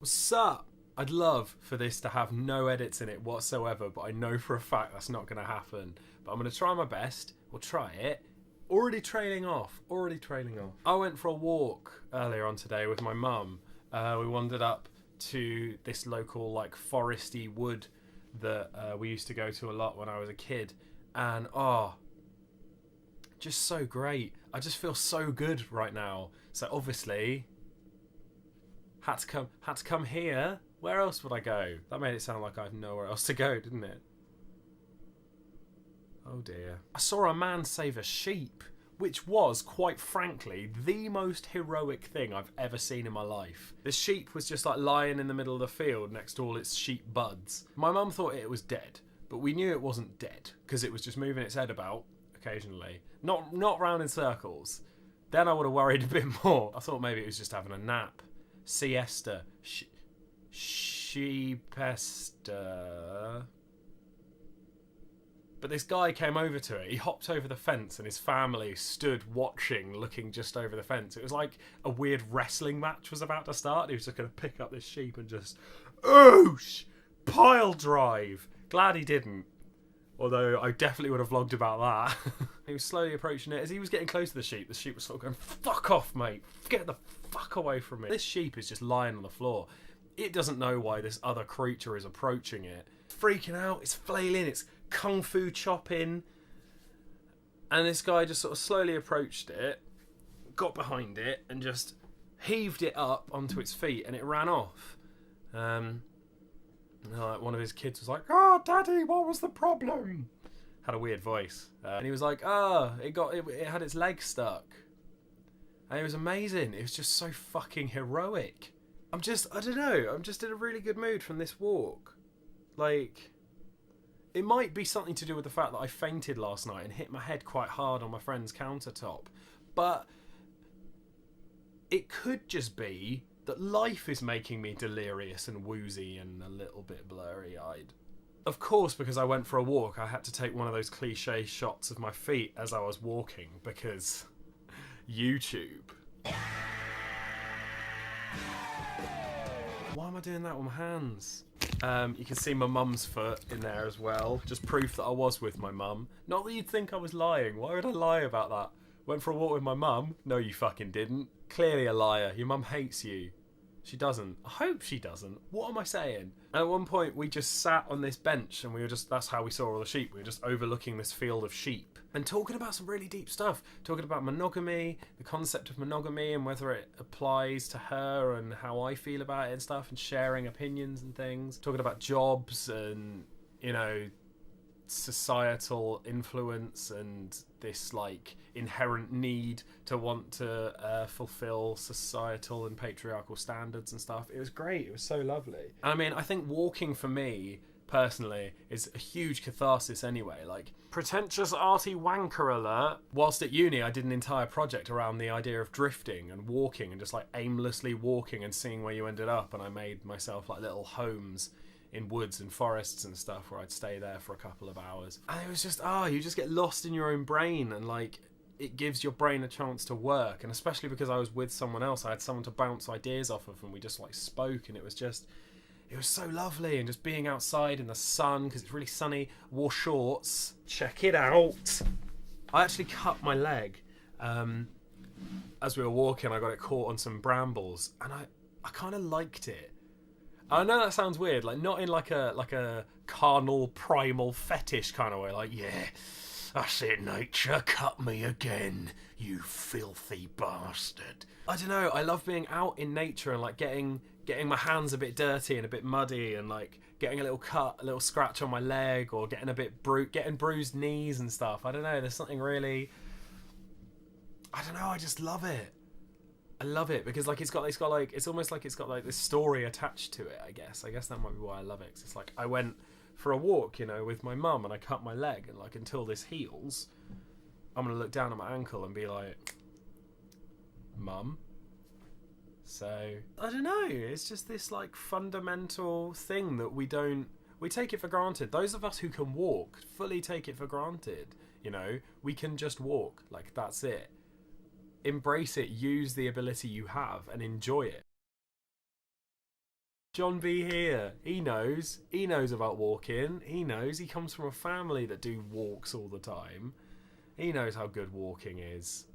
What's up? I'd love for this to have no edits in it whatsoever, but I know for a fact that's not going to happen. But I'm going to try my best. We'll try it. Already trailing off. I went for a walk earlier on today with my mum. We wandered up to this local, like, foresty wood that we used to go to a lot when I was a kid. And, just so great. I just feel so good right now. So obviously, had to come here. Where else would I go? That made it sound like I have nowhere else to go, didn't it? Oh dear. I saw a man save a sheep, which was, quite frankly, the most heroic thing I've ever seen in my life. The sheep was just like lying in the middle of the field next to all its sheep buds. My mum thought it was dead, but we knew it wasn't dead because it was just moving its head about occasionally. Not round in circles. Then I would have worried a bit more. I thought maybe it was just having a nap. Siesta. Sheepesta. But this guy came over to it. He hopped over the fence and his family stood watching, looking just over the fence. It was like a weird wrestling match was about to start. He was just going to pick up this sheep and just, oosh, pile drive. Glad he didn't. Although I definitely would have vlogged about that. He was slowly approaching it. As he was getting close to the sheep was sort of going, fuck off, mate. Get the fuck away from me. This sheep is just lying on the floor. It doesn't know why this other creature is approaching it. It's freaking out. It's flailing. It's kung fu chopping. And this guy just sort of slowly approached it, got behind it, and just heaved it up onto its feet, and it ran off. One of his kids was like, "Oh, Daddy, what was the problem?" Had a weird voice, and he was like, it had its leg stuck," and it was amazing. It was just so fucking heroic. I don't know. I'm just in a really good mood from this walk. Like, it might be something to do with the fact that I fainted last night and hit my head quite hard on my friend's countertop, but it could just be that life is making me delirious and woozy and a little bit blurry-eyed. Of course, because I went for a walk, I had to take one of those cliche shots of my feet as I was walking, because YouTube. Why am I doing that with my hands? You can see my mum's foot in there as well. Just proof that I was with my mum. Not that you'd think I was lying. Why would I lie about that? Went for a walk with my mum? No, you fucking didn't. Clearly a liar. Your mum hates you. She doesn't. I hope she doesn't. What am I saying? And at one point we just sat on this bench and that's how we saw all the sheep. We were just overlooking this field of sheep and talking about some really deep stuff. Talking about monogamy, the concept of monogamy and whether it applies to her and how I feel about it and stuff, and sharing opinions and things. Talking about jobs and, societal influence and this like inherent need to want to fulfill societal and patriarchal standards and stuff. It was great. It was so lovely. And I mean, I think walking for me personally is a huge catharsis anyway. Like, pretentious arty wanker alert. Whilst at uni I did an entire project around the idea of drifting and walking and just like aimlessly walking and seeing where you ended up, and I made myself like little homes in woods and forests and stuff where I'd stay there for a couple of hours. And it was just, you just get lost in your own brain, and like, it gives your brain a chance to work. And especially because I was with someone else, I had someone to bounce ideas off of, and we just like spoke, and it was so lovely. And just being outside in the sun, because it's really sunny, wore shorts. Check it out. I actually cut my leg as we were walking. I got it caught on some brambles, and I kind of liked it. I know that sounds weird, like not in like a carnal, primal fetish kind of way, like, yeah, that's it, nature, cut me again, you filthy bastard. I don't know, I love being out in nature and like getting my hands a bit dirty and a bit muddy, and like getting a little cut, a little scratch on my leg, or getting a bit getting bruised knees and stuff. I don't know, there's something really, I don't know, I just love it. I love it because like it's almost like it's got like this story attached to it. I guess that might be why I love it. 'Cause it's like I went for a walk, with my mum, and I cut my leg, and like until this heals, I'm gonna look down at my ankle and be like, Mum. So I don't know. It's just this like fundamental thing that we take it for granted. Those of us who can walk fully take it for granted. We can just walk. Like, that's it. Embrace it, use the ability you have, and enjoy it. John B. here. He knows. He knows about walking. He knows. He comes from a family that do walks all the time. He knows how good walking is.